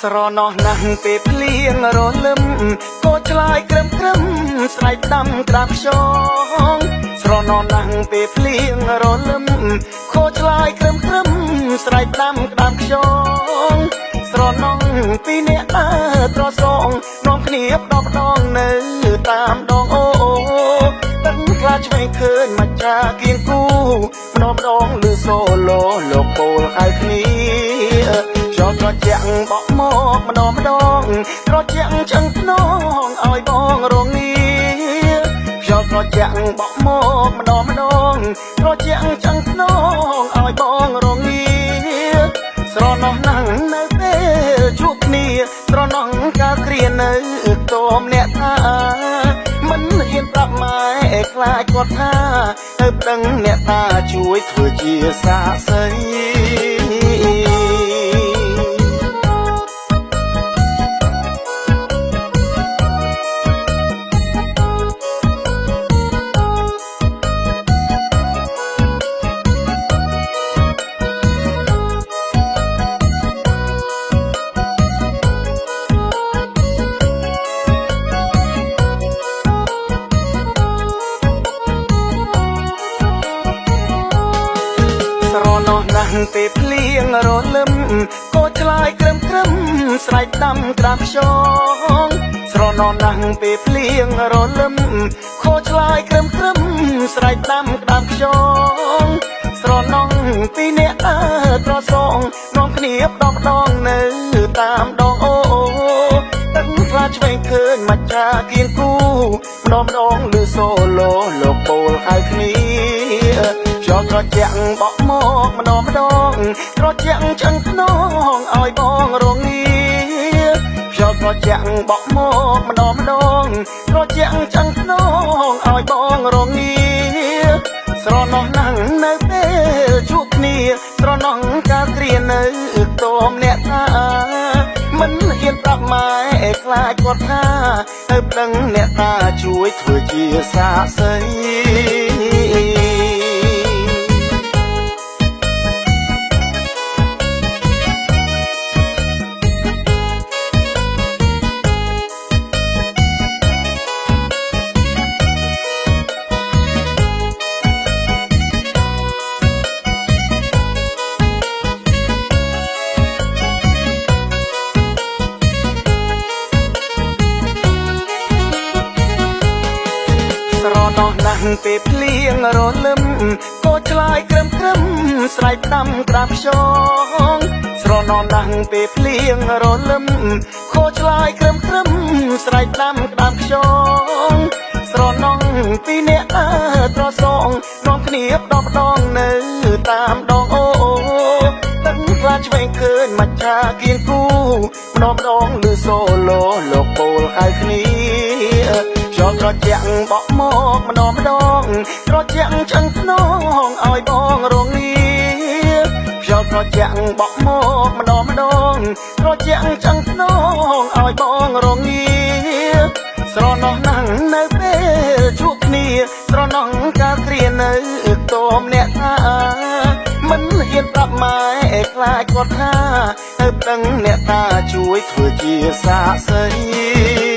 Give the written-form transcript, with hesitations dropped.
ស្រណោះណាស់ពេលភ្លៀងរលឹមក៏ឆ្លើយក្រឹមក្រឹមស្រែកដាំក្រាបខ្យងស្រណោះណាស់ពេលភ្លៀងរលឹមក៏ឆ្លើយក្រឹមក្រឹមស្រែកដាំក្រាបខ្យងស្រណោះពីអ្នកដើរត្រសងនាំគ្នាផ្ដោផ្ដងនៅតាមដងអូទឹកខ្លាឆ្វេងឃើញមកចាគៀងគូម្ដងឮសូឡូលោកពោលហៅគ្នាចូលត្រជាក់បក់មកម្ដងត្រជាក់ចឹងភ្នងឲ្យបងរងាចូលត្រជាក់បក់មកម្ដងត្រជាក់ចឹងភ្នងឲ្យបងរងាស្រណោះណាស់នៅពេលជួបគ្នាស្រណោះកាលគ្រានៅតមអ្នកថាមិនហ៊ានប្រាប់ម៉ែខ្លាចគាត់ថាទៅដឹងអ្នកតាជួយធ្វើជាសាក្សីពេលភ្លៀងរលឹមក៏ឆ្លើយក្រឹមក្រឹមស្រែកដាំក្រាបខ្យងស្រណោះណាស់ពេលភ្លៀងរលឹមក៏ឆ្លើយក្រឹមក្រឹមស្រែកដាំក្រាបខ្យងស្រណោះពីអ្នកដើរត្រសងនាំគ្នាផ្ដោផ្ដងនៅតាមដងអូទឹកខ្លាឆ្វេងឃើញមកចាគៀងគូម្ដងឮសូឡូលោកពោលហៅគ្នាចូលត្រជាក់បក់មកម្ដងត្រជាក់ចឹងភ្នងឲ្យបងរងាចូលត្រជាក់បក់មកម្ដងត្រជាក់ចឹងភ្នងឲ្យបងរងាស្រណោះណាស់នៅពេលជួបគ្នាស្រណោះកាលគ្រានៅតមអ្នកថាមិនហ៊ានប្រាប់ម៉ែខ្លាចគាត់ថាទៅដឹងអ្នកតាជួយធ្វើជាសាក្សីស្រណោះណាស់ពេលភ្លៀងរលឹមក៏ឆ្លើយក្រឹមក្រឹមស្រែកដាំក្រាបខ្យងស្រណោះណាស់ពេលភ្លៀងរលឹមក៏ឆ្លើយក្រឹមក្រឹមស្រែកដាំក្រាបខ្យងស្រណោះពីអ្នកដើរត្រសងនាំគ្នាផ្ដោផ្ដងនៅតាមដងអូទឹកខ្លាឆ្វេងឃើញមកចាគៀងគូម្ដងឮសូឡូលោកពោលហៅគ្នាចូលត្រជាក់បក់មកម្ដងត្រជាក់ចឹងភ្នងឲ្យបងរងាចូលត្រជាក់បក់មកម្ដងត្រជាក់ចឹងភ្នងឲ្យបងរងាស្រណោះណាស់នៅពេលជួបគ្នាស្រណោះកាលគ្រានៅតមអ្នកថាមិនហ៊ានប្រាប់ម៉ែខ្លាចគាត់ថាទៅដឹងអ្នកតាជួយធ្វើជាសាក្សី